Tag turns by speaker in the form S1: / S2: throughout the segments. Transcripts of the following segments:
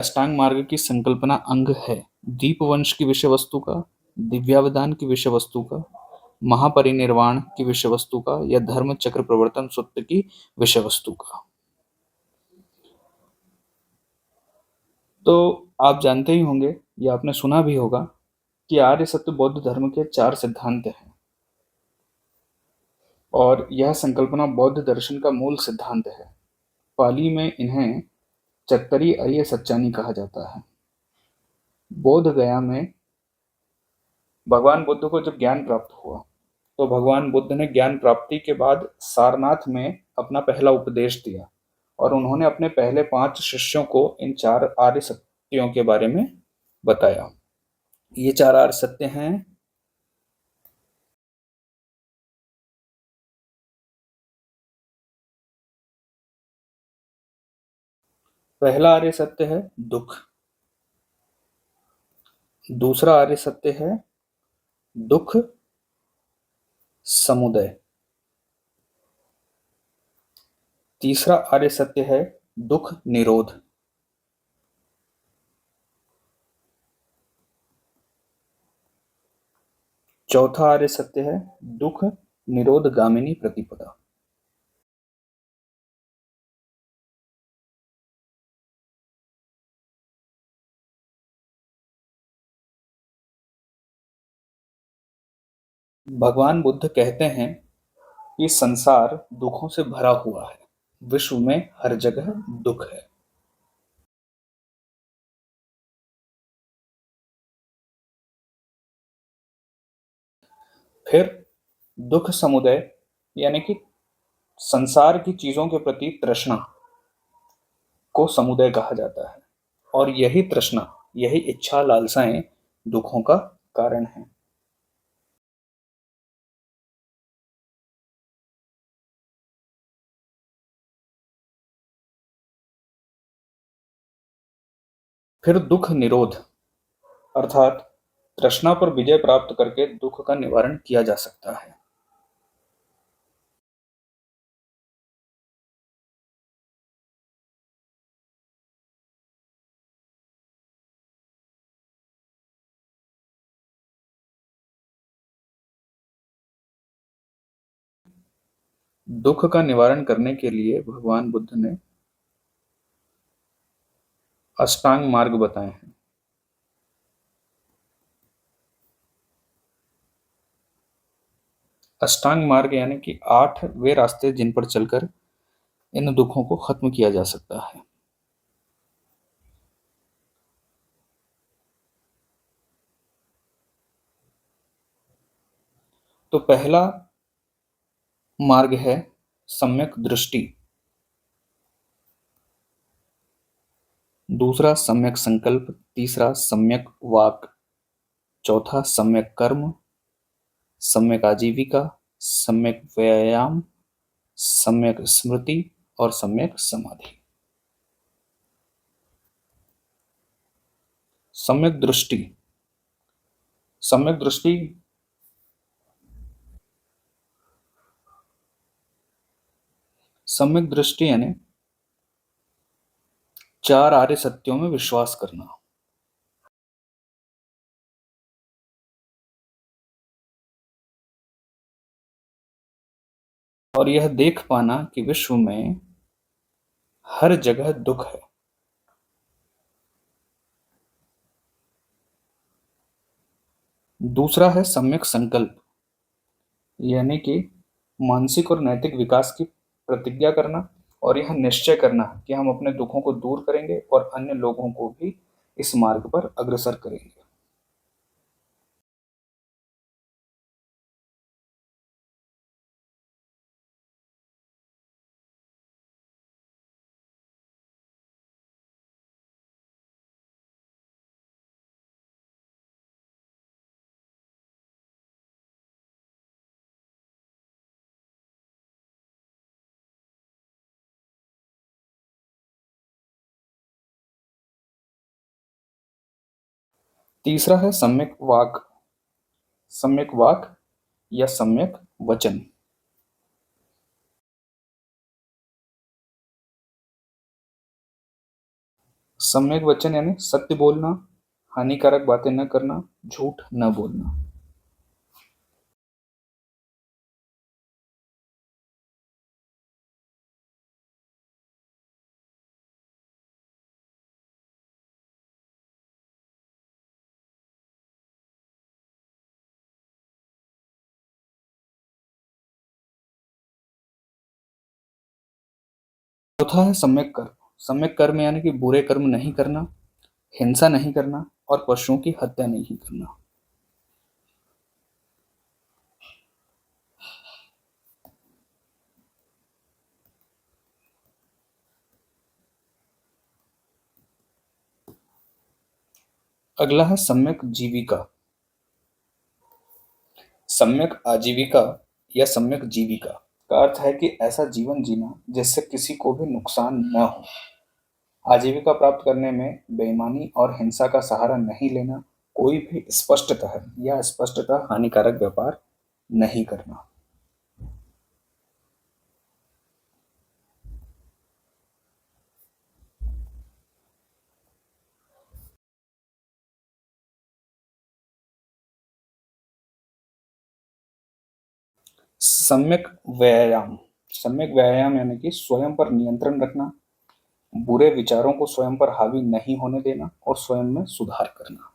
S1: अष्टांग मार्ग की संकल्पना अंग है दीपवंश की विषय वस्तु का, दिव्यावधान की विषय वस्तु का, महापरिनिर्वाण की विषय वस्तु का या धर्म चक्र प्रवर्तन सूत्र की विषय वस्तु का। तो आप जानते ही होंगे या आपने सुना भी होगा कि आर्य सत्य बौद्ध धर्म के 4 सिद्धांत हैं और यह संकल्पना बौद्ध दर्शन का मूल सिद्धांत है। पाली में इन्हें चत्तरी अरिय सच्चानी कहा जाता है। बोध गया में भगवान बुद्ध को जब ज्ञान प्राप्त हुआ तो भगवान बुद्ध ने ज्ञान प्राप्ति के बाद सारनाथ में अपना पहला उपदेश दिया और उन्होंने अपने पहले 5 शिष्यों को इन 4 आर्य सत्यों के बारे में बताया। ये 4 आर्य सत्य हैं। पहला आर्य सत्य है दुख। दूसरा आर्य सत्य है दुख समुदय। तीसरा आर्य सत्य है दुख निरोध। चौथा आर्य सत्य है दुख निरोध गामिनी प्रतिपदा। भगवान बुद्ध कहते हैं कि संसार दुखों से भरा हुआ है, विश्व में हर जगह दुख है। फिर दुख समुदय यानी कि संसार की चीजों के प्रति तृष्णा को समुदय कहा जाता है और यही तृष्णा, यही इच्छा लालसाएं दुखों का कारण है। फिर दुख निरोध अर्थात तृष्णा पर विजय प्राप्त करके दुख का निवारण किया जा सकता है। दुख का निवारण करने के लिए भगवान बुद्ध ने अष्टांग मार्ग बताए हैं। अष्टांग मार्ग यानी कि 8 वे रास्ते जिन पर चलकर इन दुखों को खत्म किया जा सकता है। तो पहला मार्ग है सम्यक दृष्टि, दूसरा सम्यक संकल्प, तीसरा सम्यक वाक, चौथा सम्यक कर्म, सम्यक आजीविका, सम्यक व्यायाम, सम्यक स्मृति और सम्यक समाधि। सम्यक दृष्टि। सम्यक दृष्टि सम्यक दृष्टि यानी 4 आर्य सत्यों में विश्वास करना और यह देख पाना कि विश्व में हर जगह दुख है। दूसरा है सम्यक संकल्प यानी कि मानसिक और नैतिक विकास की प्रतिज्ञा करना और यह निश्चय करना कि हम अपने दुखों को दूर करेंगे और अन्य लोगों को भी इस मार्ग पर अग्रसर करेंगे। तीसरा है सम्यक वाक या सम्यक वचन। सम्यक वचन यानी सत्य बोलना, हानिकारक बातें न करना, झूठ न बोलना। चौथा है सम्यक कर्म। सम्यक कर्म यानी कि बुरे कर्म नहीं करना, हिंसा नहीं करना और पशुओं की हत्या नहीं करना। अगला है सम्यक जीविका। सम्यक आजीविका या सम्यक जीविका का अर्थ है कि ऐसा जीवन जीना जिससे किसी को भी नुकसान न हो। आजीविका प्राप्त करने में बेईमानी और हिंसा का सहारा नहीं लेना, कोई भी स्पष्टतः या स्पष्टतः हानिकारक व्यापार नहीं करना। सम्यक व्यायाम। सम्यक व्यायाम यानी कि स्वयं पर नियंत्रण रखना, बुरे विचारों को स्वयं पर हावी नहीं होने देना और स्वयं में सुधार करना।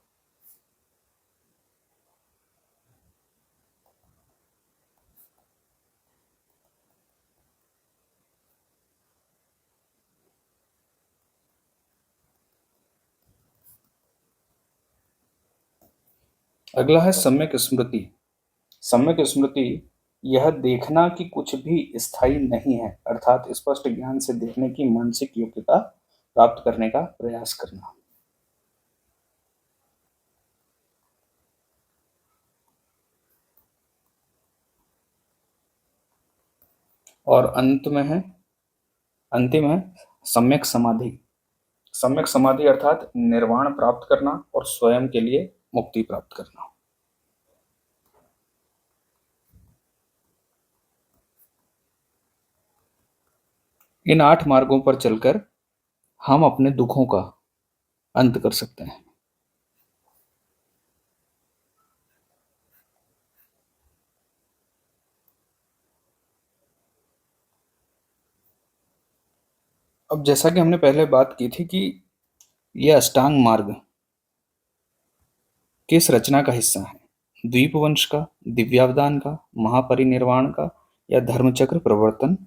S1: अगला है सम्यक स्मृति। सम्यक स्मृति यह देखना कि कुछ भी स्थायी नहीं है, अर्थात स्पष्ट ज्ञान से देखने की मानसिक योग्यता प्राप्त करने का प्रयास करना। और अंतिम है सम्यक समाधि। सम्यक समाधि अर्थात निर्वाण प्राप्त करना और स्वयं के लिए मुक्ति प्राप्त करना। इन 8 मार्गों पर चलकर हम अपने दुखों का अंत कर सकते हैं। अब जैसा कि हमने पहले बात की थी कि यह अष्टांग मार्ग किस रचना का हिस्सा है? द्वीपवंश का, दिव्यावदान का, महापरिनिर्वाण का या धर्मचक्र प्रवर्तन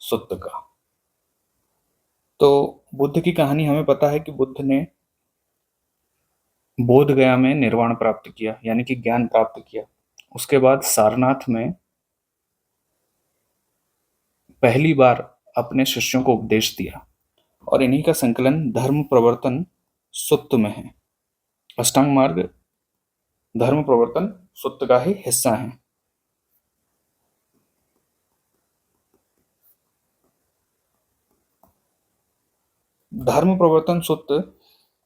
S1: सुत्त का? तो बुद्ध की कहानी हमें पता है कि बुद्ध ने बोध गया में निर्वाण प्राप्त किया यानी कि ज्ञान प्राप्त किया। उसके बाद सारनाथ में पहली बार अपने शिष्यों को उपदेश दिया और इन्हीं का संकलन धर्म प्रवर्तन सुत्त में है। अष्टांग मार्ग धर्म प्रवर्तन सुत्त का ही हिस्सा है। धर्म प्रवर्तन सूत्र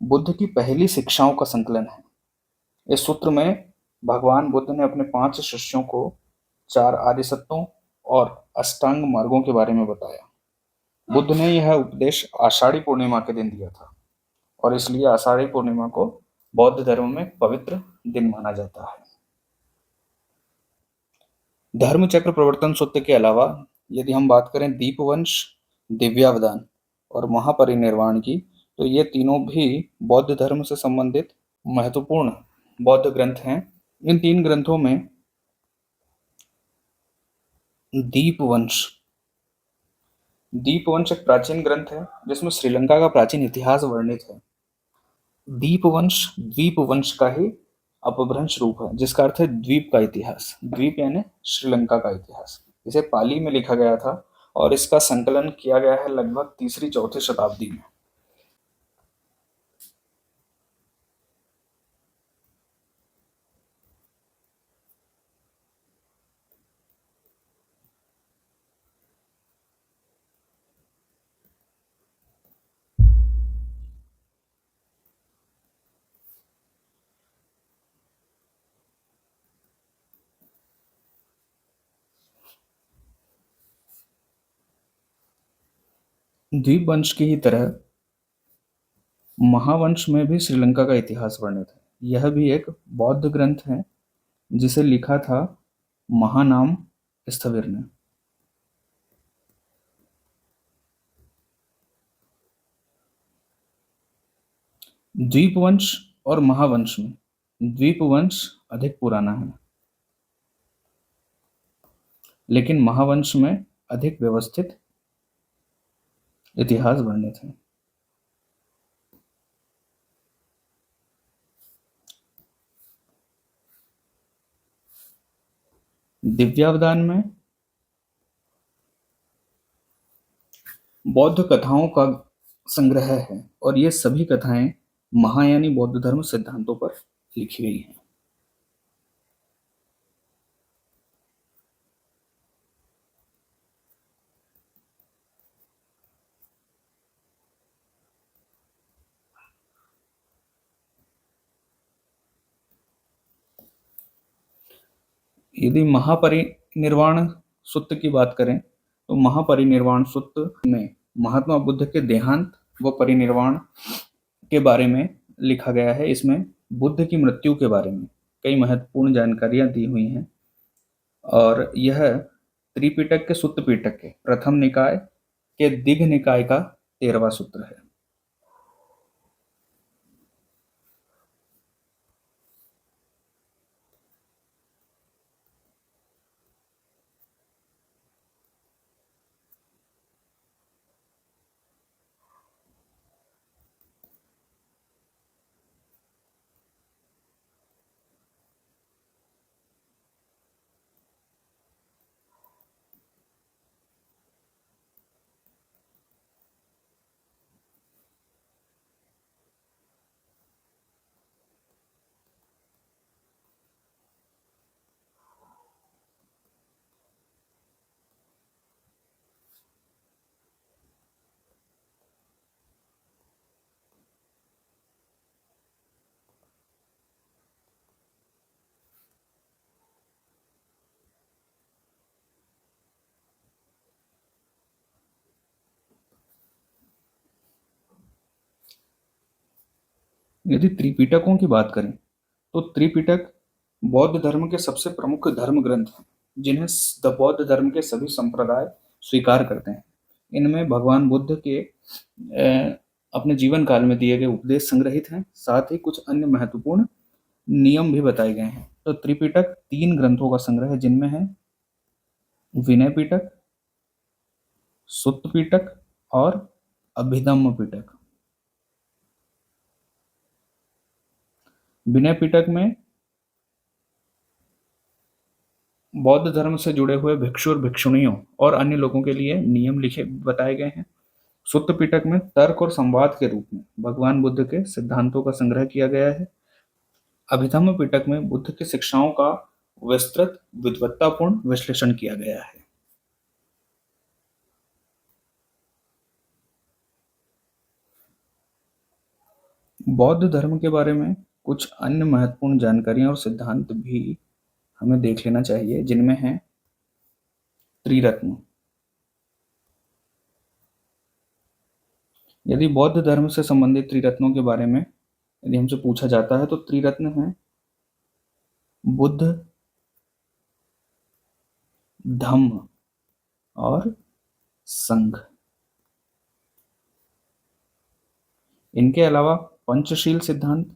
S1: बुद्ध की पहली शिक्षाओं का संकलन है। इस सूत्र में भगवान बुद्ध ने अपने 5 शिष्यों को 4 आर्य सत्यों और अष्टांग मार्गों के बारे में बताया। बुद्ध ने यह उपदेश आषाढ़ी पूर्णिमा के दिन दिया था और इसलिए आषाढ़ी पूर्णिमा को बौद्ध धर्म में पवित्र दिन माना जाता है। धर्म चक्र प्रवर्तन सूत्र के अलावा यदि हम बात करें दीपवंश, दिव्यावदान और महापरिनिर्वाण की, तो ये तीनों भी बौद्ध धर्म से संबंधित महत्वपूर्ण बौद्ध ग्रंथ हैं। इन 3 ग्रंथों में दीपवंश दीपवंश एक प्राचीन ग्रंथ है जिसमें श्रीलंका का प्राचीन इतिहास वर्णित है। दीपवंश द्वीपवंश का ही अपभ्रंश रूप है जिसका अर्थ है द्वीप का इतिहास। द्वीप यानी श्रीलंका का इतिहास। इसे पाली में लिखा गया था और इसका संकलन किया गया है लगभग 3री-4थी शताब्दी में। द्वीप वंश की ही तरह महावंश में भी श्रीलंका का इतिहास वर्णित है। यह भी एक बौद्ध ग्रंथ है जिसे लिखा था महानाम स्थविर ने। द्वीपवंश और महावंश में द्वीपवंश अधिक पुराना है, लेकिन महावंश में अधिक व्यवस्थित इतिहास वर्णित है। दिव्यावदान में बौद्ध कथाओं का संग्रह है और ये सभी कथाएं महायानी बौद्ध धर्म सिद्धांतों पर लिखी गई हैं। यदि महापरिनिर्वाण सुत्त की बात करें तो महापरिनिर्वाण सुत्त में महात्मा बुद्ध के देहांत व परिनिर्वाण के बारे में लिखा गया है। इसमें बुद्ध की मृत्यु के बारे में कई महत्वपूर्ण जानकारियां दी हुई हैं और यह त्रिपिटक के सुत्त पिटक के प्रथम निकाय के दिघ निकाय का 13वां सूत्र है। यदि त्रिपिटकों की बात करें तो त्रिपिटक बौद्ध धर्म के सबसे प्रमुख धर्म ग्रंथ हैं जिन्हें बौद्ध धर्म के सभी संप्रदाय स्वीकार करते हैं। इनमें भगवान बुद्ध के अपने जीवन काल में दिए गए उपदेश संग्रहित हैं, साथ ही कुछ अन्य महत्वपूर्ण नियम भी बताए गए हैं। तो त्रिपिटक 3 ग्रंथों का संग्रह है जिनमें है विनय पिटक, सुत्त पिटक और अभिधम्म पिटक। विनय पिटक में बौद्ध धर्म से जुड़े हुए भिक्षु और भिक्षुणियों और अन्य लोगों के लिए नियम लिखे बताए गए हैं। सुत्त पिटक में तर्क और संवाद के रूप में भगवान बुद्ध के सिद्धांतों का संग्रह किया गया है। अभिधम्म पिटक में बुद्ध की शिक्षाओं का विस्तृत विद्वत्तापूर्ण विश्लेषण किया गया है। बौद्ध धर्म के बारे में कुछ अन्य महत्वपूर्ण जानकारियां और सिद्धांत भी हमें देख लेना चाहिए जिनमें है त्रिरत्न। यदि बौद्ध धर्म से संबंधित त्रिरत्नों के बारे में यदि हमसे पूछा जाता है तो त्रिरत्न है बुद्ध, धम्म और संघ। इनके अलावा पंचशील सिद्धांत,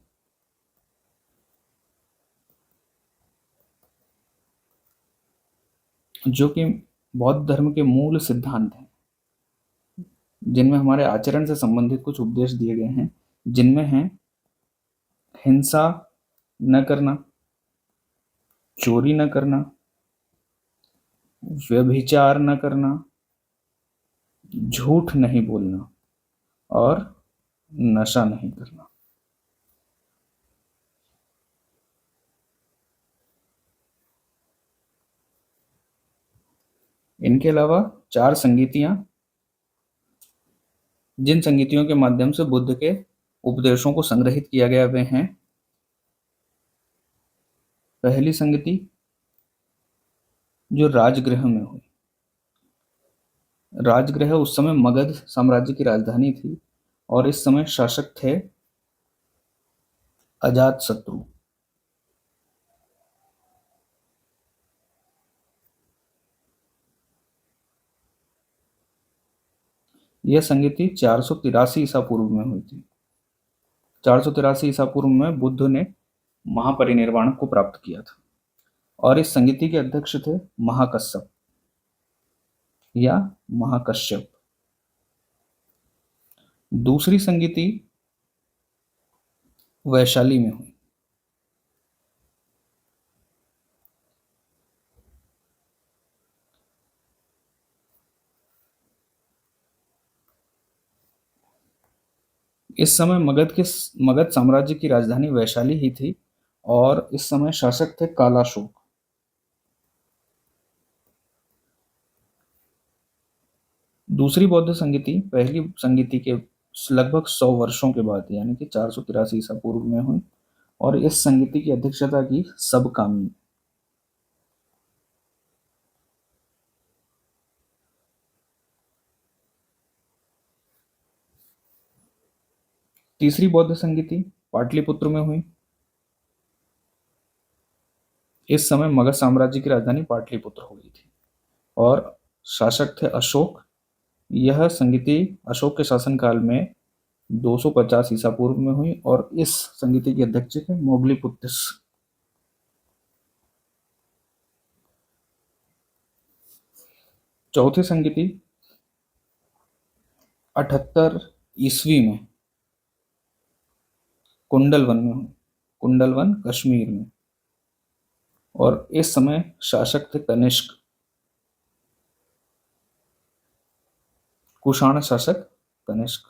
S1: जो कि बौद्ध धर्म के मूल सिद्धांत हैं जिनमें हमारे आचरण से संबंधित कुछ उपदेश दिए गए हैं, जिनमें है हिंसा न करना, चोरी न करना, व्यभिचार न करना, झूठ नहीं बोलना और नशा नहीं करना। इनके अलावा 4 संगीतियां, जिन संगीतियों के माध्यम से बुद्ध के उपदेशों को संग्रहित किया गया वे हैं। पहली संगति जो राजगृह में हुई। राजगृह उस समय मगध साम्राज्य की राजधानी थी और इस समय शासक थे अजातशत्रु। यह संगीति 483 ईसा पूर्व में हुई थी। 483 ईसा पूर्व में बुद्ध ने महापरिनिर्वाण को प्राप्त किया था और इस संगीति के अध्यक्ष थे महाकश्यप या महाकश्यप। दूसरी संगीति वैशाली में हुई। इस समय मगध साम्राज्य की राजधानी वैशाली ही थी और इस समय शासक थे कालाशोक। दूसरी बौद्ध संगीति पहली संगीति के लगभग 100 वर्षों के बाद यानी कि 483 ईसा पूर्व में हुई और इस संगीति की अध्यक्षता की सबकामी। तीसरी बौद्ध संगीति पाटलिपुत्र में हुई। इस समय मगध साम्राज्य की राजधानी पाटलिपुत्र हो गई थी और शासक थे अशोक। यह संगीति अशोक के शासनकाल में 250 ईसा पूर्व में हुई और इस संगीति के अध्यक्ष थे मोगलीपुत्तिस। चौथी संगीति 78 ईस्वी में कुंडलवन में हुई, कुंडलवन कश्मीर में, और इस समय शासक थे कनिष्क, कुषाण शासक कनिष्क,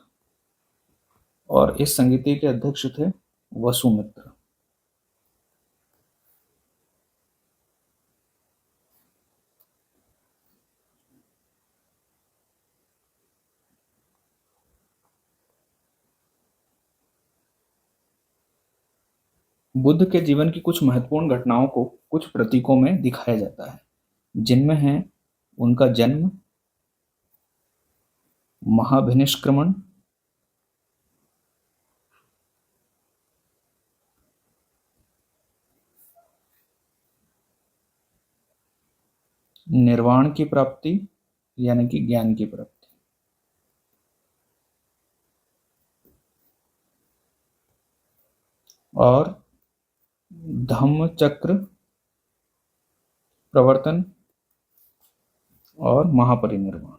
S1: और इस संगीति के अध्यक्ष थे वसुमित्र। बुद्ध के जीवन की कुछ महत्वपूर्ण घटनाओं को कुछ प्रतीकों में दिखाया जाता है, जिनमें है उनका जन्म, महाभिनिष्क्रमण, निर्वाण की प्राप्ति यानी कि ज्ञान की प्राप्ति, और धम्म चक्र प्रवर्तन और महापरिनिर्वाण।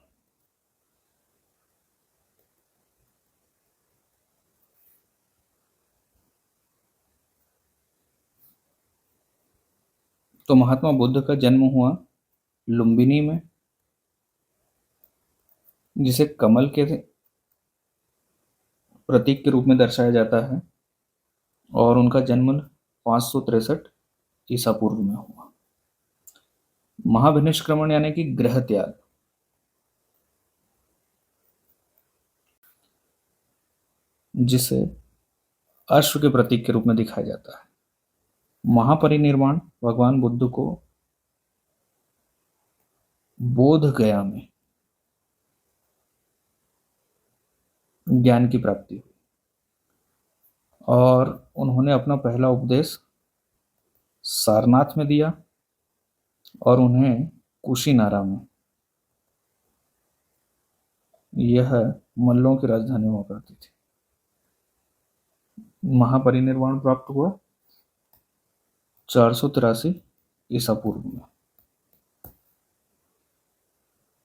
S1: तो महात्मा बुद्ध का जन्म हुआ लुम्बिनी में, जिसे कमल के प्रतीक के रूप में दर्शाया जाता है, और उनका जन्म 563 ईसा पूर्व में हुआ। महाभिनिष्क्रमण यानी कि गृह त्याग, जिसे अश्व के प्रतीक के रूप में दिखाया जाता है। महापरिनिर्वाण भगवान बुद्ध को बोध गया में ज्ञान की प्राप्ति हुई और उन्होंने अपना पहला उपदेश सारनाथ में दिया और उन्हें कुशीनारा में, यह मल्लों की राजधानी हुआ करती थी, महापरिनिर्वाण प्राप्त हुआ 483 ईसा पूर्व में।